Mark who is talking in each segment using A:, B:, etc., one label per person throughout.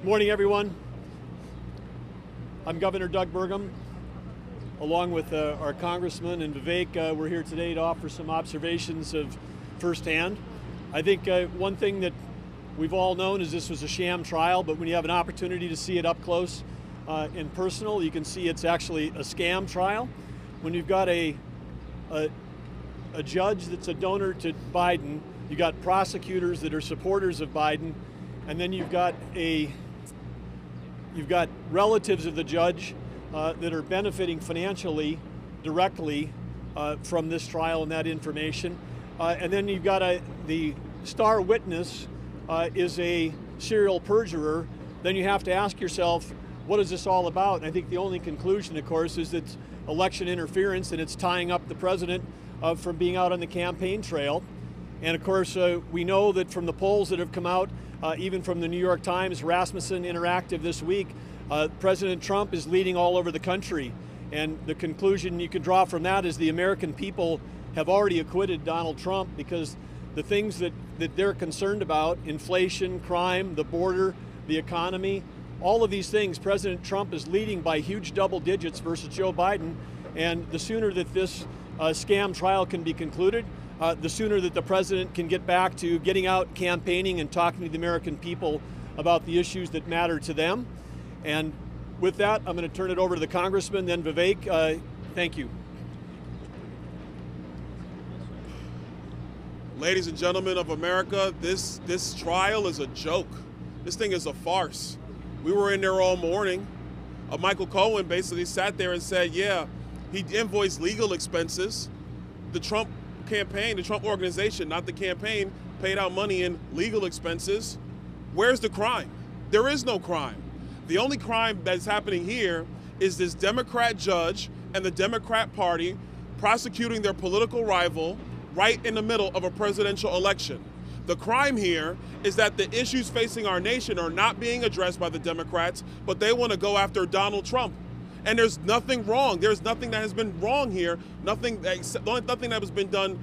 A: Good morning, everyone. I'm Governor Doug Burgum, along with our Congressman and Vivek. We're here today to offer some observations of firsthand. I think one thing that we've all known is this was a sham trial, but when you have an opportunity to see it up close and personal, you can see it's actually a scam trial. When you've got a judge that's a donor to Biden, you got prosecutors that are supporters of Biden, and then you've got relatives of the judge that are benefiting financially directly from this trial and that information. And then you've got the star witness is a serial perjurer. Then you have to ask yourself, what is this all about? And I think the only conclusion, of course, is that it's election interference and it's tying up the president from being out on the campaign trail. And of course, we know that from the polls that have come out, even from the New York Times, Rasmussen Interactive this week, President Trump is leading all over the country. And the conclusion you can draw from that is the American people have already acquitted Donald Trump because the things that they're concerned about, inflation, crime, the border, the economy, all of these things, President Trump is leading by huge double digits versus Joe Biden. And the sooner that this scam trial can be concluded, the sooner that the president can get back to getting out campaigning and talking to the American people about the issues that matter to them. And with that, I'm going to turn it over to the Congressman, then Vivek. Thank you.
B: Ladies and gentlemen of America, this trial is a joke. This thing is a farce. We were in there all morning. Michael Cohen basically sat there and said, yeah, he invoiced legal expenses. The Trump campaign, the Trump organization, not the campaign, paid out money in legal expenses. Where's the crime? There is no crime. The only crime that's happening here is this Democrat judge and the Democrat Party prosecuting their political rival right in the middle of a presidential election. The crime here is that the issues facing our nation are not being addressed by the Democrats, but they want to go after Donald Trump. And there's nothing wrong. There's nothing that has been wrong here. Nothing that has been done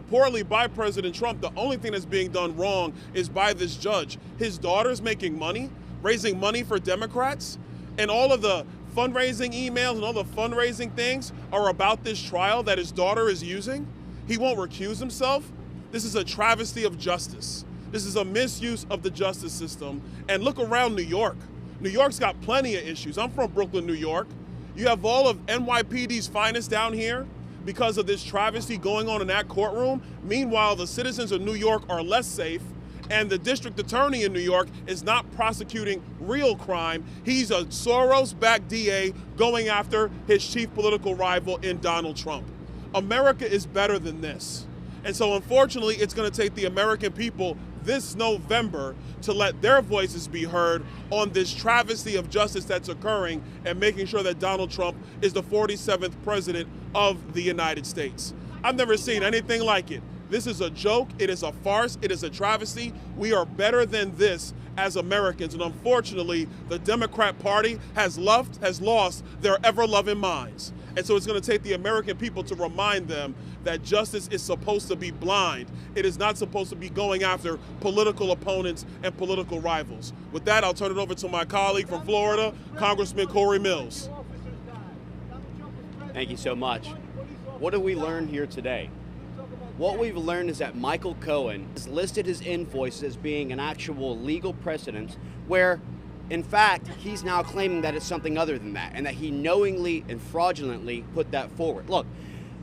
B: poorly by President Trump. The only thing that's being done wrong is by this judge. His daughter's making money, raising money for Democrats, and all of the fundraising emails and all the fundraising things are about this trial that his daughter is using. He won't recuse himself. This is a travesty of justice. This is a misuse of the justice system. And look around New York. New York's got plenty of issues. I'm from Brooklyn, New York. You have all of NYPD's finest down here because of this travesty going on in that courtroom. Meanwhile, the citizens of New York are less safe, and the district attorney in New York is not prosecuting real crime. He's a Soros-backed DA going after his chief political rival in Donald Trump. America is better than this. And so unfortunately, it's going to take the American people this November to let their voices be heard on this travesty of justice that's occurring and making sure that Donald Trump is the 47th president of the United States. I've never seen anything like it. This is a joke. It is a farce. It is a travesty. We are better than this as Americans. And unfortunately, the Democrat Party has lost their ever-loving minds. And so it's going to take the American people to remind them that justice is supposed to be blind. It is not supposed to be going after political opponents and political rivals. With that, I'll turn it over to my colleague from Florida, Congressman Corey Mills.
C: Thank you so much. What did we learn here today? What we've learned is that Michael Cohen has listed his invoices as being an actual legal precedent where, in fact, he's now claiming that it's something other than that and that he knowingly and fraudulently put that forward. Look,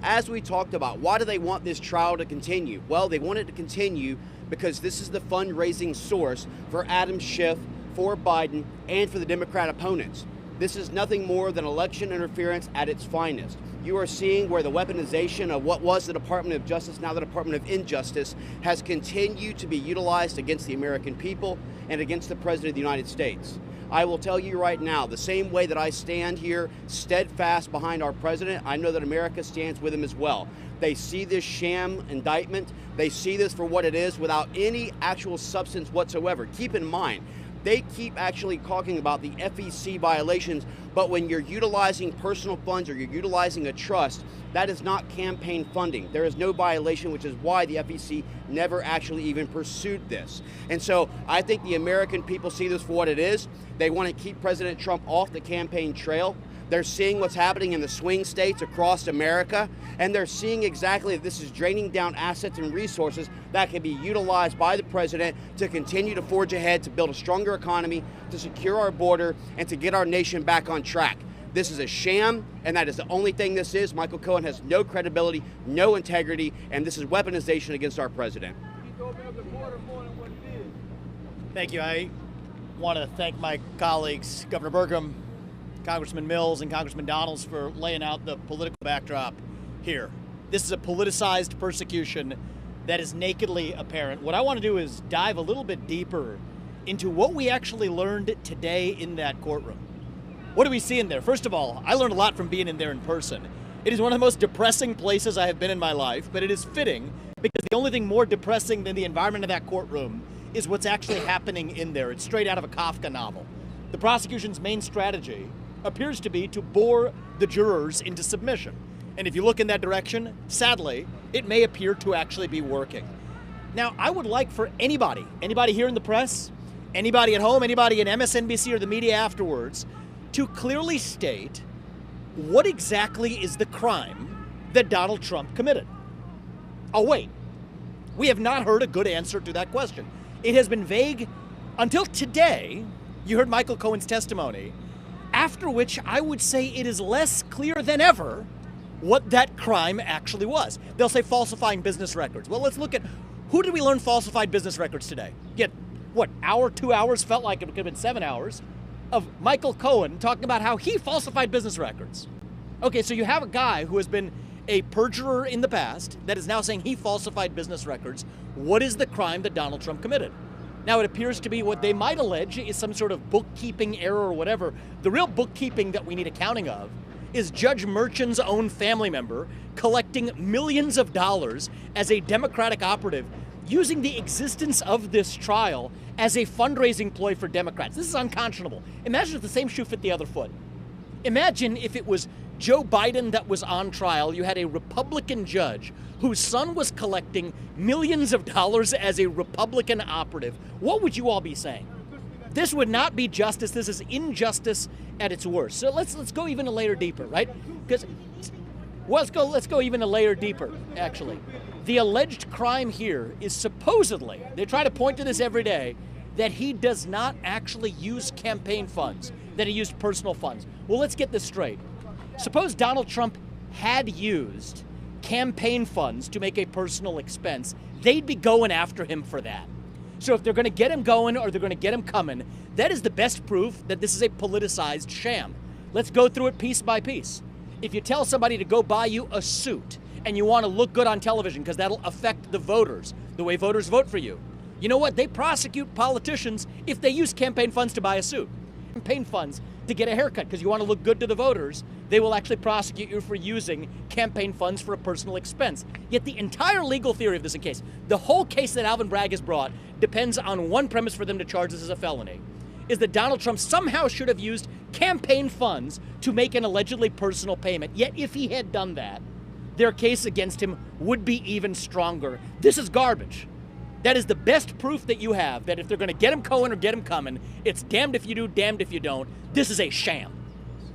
C: as we talked about, why do they want this trial to continue? Well, they want it to continue because this is the fundraising source for Adam Schiff, for Biden, and for the Democrat opponents. This is nothing more than election interference at its finest. You are seeing where the weaponization of what was the Department of Justice, now the Department of Injustice, has continued to be utilized against the American people and against the President of the United States. I will tell you right now, the same way that I stand here steadfast behind our president, I know that America stands with him as well. They see this sham indictment. They see this for what it is without any actual substance whatsoever. Keep in mind, They keep actually talking about the FEC violations, but when you're utilizing personal funds or you're utilizing a trust, that is not campaign funding. There is no violation, which is why the FEC never actually even pursued this. And so I think the American people see this for what it is. They want to keep President Trump off the campaign trail. They're seeing what's happening in the swing states across America, and they're seeing exactly that this is draining down assets and resources that can be utilized by the president to continue to forge ahead, to build a stronger economy, to secure our border, and to get our nation back on track. This is a sham, and that is the only thing this is. Michael Cohen has no credibility, no integrity, and this is weaponization against our president.
D: Thank you. I want to thank my colleagues, Governor Burgum, Congressman Mills, and Congressman Donalds for laying out the political backdrop here. This is a politicized persecution that is nakedly apparent. What I want to do is dive a little bit deeper into what we actually learned today in that courtroom. What do we see in there? First of all, I learned a lot from being in there in person. It is one of the most depressing places I have been in my life, but it is fitting because the only thing more depressing than the environment of that courtroom is what's actually happening in there. It's straight out of a Kafka novel. The prosecution's main strategy appears to be to bore the jurors into submission. And if you look in that direction, sadly, it may appear to actually be working. Now, I would like for anybody here in the press, anybody at home, anybody in MSNBC or the media afterwards, to clearly state what exactly is the crime that Donald Trump committed. Oh, wait. We have not heard a good answer to that question. It has been vague until today. You heard Michael Cohen's testimony, after which I would say it is less clear than ever what that crime actually was. They'll say falsifying business records. Well, let's look at who did we learn falsified business records today? Yet, what, hour, 2 hours, felt like it could have been 7 hours, of Michael Cohen talking about how he falsified business records. Okay, so you have a guy who has been a perjurer in the past that is now saying he falsified business records. What is the crime that Donald Trump committed? Now, it appears to be what they might allege is some sort of bookkeeping error or whatever. The real bookkeeping that we need accounting of is Judge Merchan's own family member collecting millions of dollars as a Democratic operative, using the existence of this trial as a fundraising ploy for Democrats. This is unconscionable. Imagine if the same shoe fit the other foot. Imagine if it was Joe Biden that was on trial. You had a Republican judge whose son was collecting millions of dollars as a Republican operative. What would you all be saying? This would not be justice. This is injustice at its worst. So let's go even a layer deeper, right? Because let's go even a layer deeper, actually. The alleged crime here is supposedly, they try to point to this every day, that he does not actually use campaign funds, that he used personal funds. Well, let's get this straight. Suppose Donald Trump had used campaign funds to make a personal expense, they'd be going after him for that. So if they're going to get him going or they're going to get him coming, that is the best proof that this is a politicized sham. Let's go through it piece by piece. If you tell somebody to go buy you a suit and you want to look good on television because that'll affect the voters, the way voters vote for you, you know what? They prosecute politicians if they use campaign funds to buy a suit. Campaign funds to get a haircut because you want to look good to the voters, they will actually prosecute you for using campaign funds for a personal expense. Yet the entire legal theory of this case, the whole case that Alvin Bragg has brought, depends on one premise for them to charge this as a felony, is that Donald Trump somehow should have used campaign funds to make an allegedly personal payment. Yet if he had done that, their case against him would be even stronger. This is garbage. That is the best proof that you have that if they're going to get him going or get him coming, it's damned if you do, damned if you don't. This is a sham.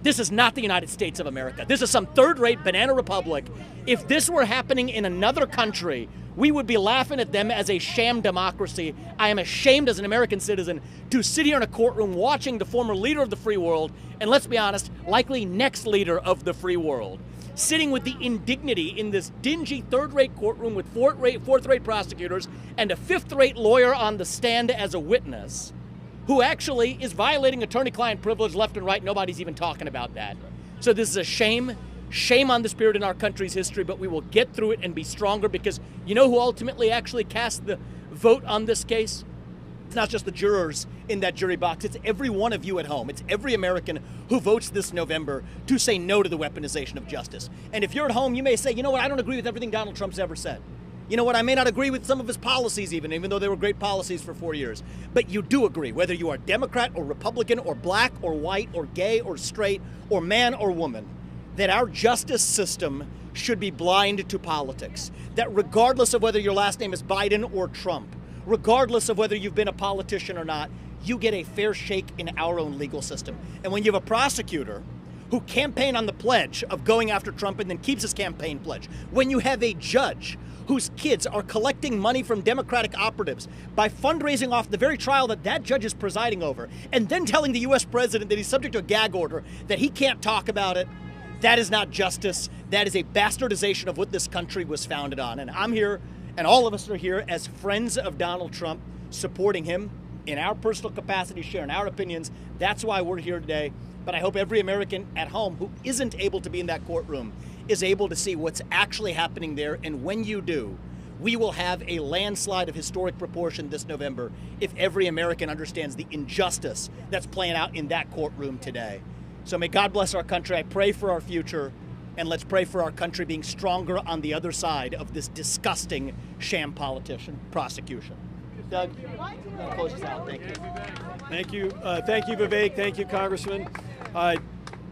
D: This is not the United States of America. This is some third-rate banana republic. If this were happening in another country, we would be laughing at them as a sham democracy. I am ashamed as an American citizen to sit here in a courtroom watching the former leader of the free world, and let's be honest, likely next leader of the free world, sitting with the indignity in this dingy third-rate courtroom with fourth-rate prosecutors and a fifth-rate lawyer on the stand as a witness who actually is violating attorney-client privilege left and right. Nobody's even talking about that. So this is a shame. Shame on the spirit in our country's history, but we will get through it and be stronger because you know who ultimately actually cast the vote on this case? It's not just the jurors in that jury box. It's every one of you at home. It's every American who votes this November to say no to the weaponization of justice. And if you're at home, you may say, you know what, I don't agree with everything Donald Trump's ever said. You know what? I may not agree with some of his policies even though they were great policies for 4 years. But you do agree, whether you are Democrat or Republican or black or white or gay or straight or man or woman, that our justice system should be blind to politics. That regardless of whether your last name is Biden or Trump, regardless of whether you've been a politician or not, you get a fair shake in our own legal system. And when you have a prosecutor who campaigned on the pledge of going after Trump and then keeps his campaign pledge, when you have a judge whose kids are collecting money from Democratic operatives by fundraising off the very trial that judge is presiding over, and then telling the U.S. president that he's subject to a gag order, that he can't talk about it, that is not justice. That is a bastardization of what this country was founded on. And I'm here, and all of us are here as friends of Donald Trump, supporting him in our personal capacity, sharing our opinions. That's why we're here today. But I hope every American at home who isn't able to be in that courtroom is able to see what's actually happening there. And when you do, we will have a landslide of historic proportion this November if every American understands the injustice that's playing out in that courtroom today. So may God bless our country. I pray for our future, and let's pray for our country being stronger on the other side of this disgusting sham prosecution. Doug, close us out. Thank you.
A: Thank you. Thank you, Vivek. Thank you, Congressman.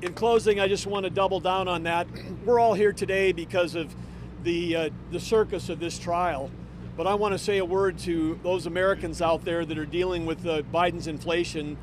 A: In closing, I just want to double down on that. We're all here today because of the circus of this trial. But I want to say a word to those Americans out there that are dealing with Biden's inflation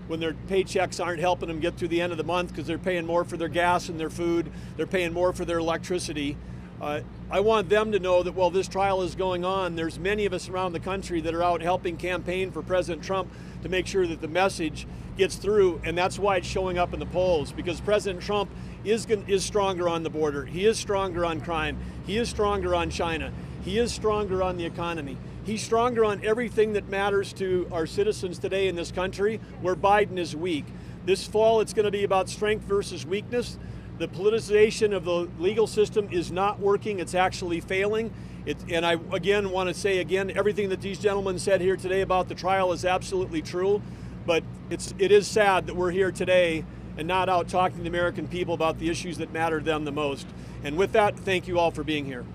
A: when their paychecks aren't helping them get through the end of the month because they're paying more for their gas and their food, they're paying more for their electricity. I want them to know that while this trial is going on, there's many of us around the country that are out helping campaign for President Trump to make sure that the message gets through, and that's why it's showing up in the polls, because President Trump is stronger on the border. He is stronger on crime. He is stronger on China. He is stronger on the economy. He's stronger on everything that matters to our citizens today in this country, where Biden is weak. This fall, it's going to be about strength versus weakness. The politicization of the legal system is not working. It's actually failing. And I, again, want to say everything that these gentlemen said here today about the trial is absolutely true. But it is sad that we're here today and not out talking to the American people about the issues that matter to them the most. And with that, thank you all for being here.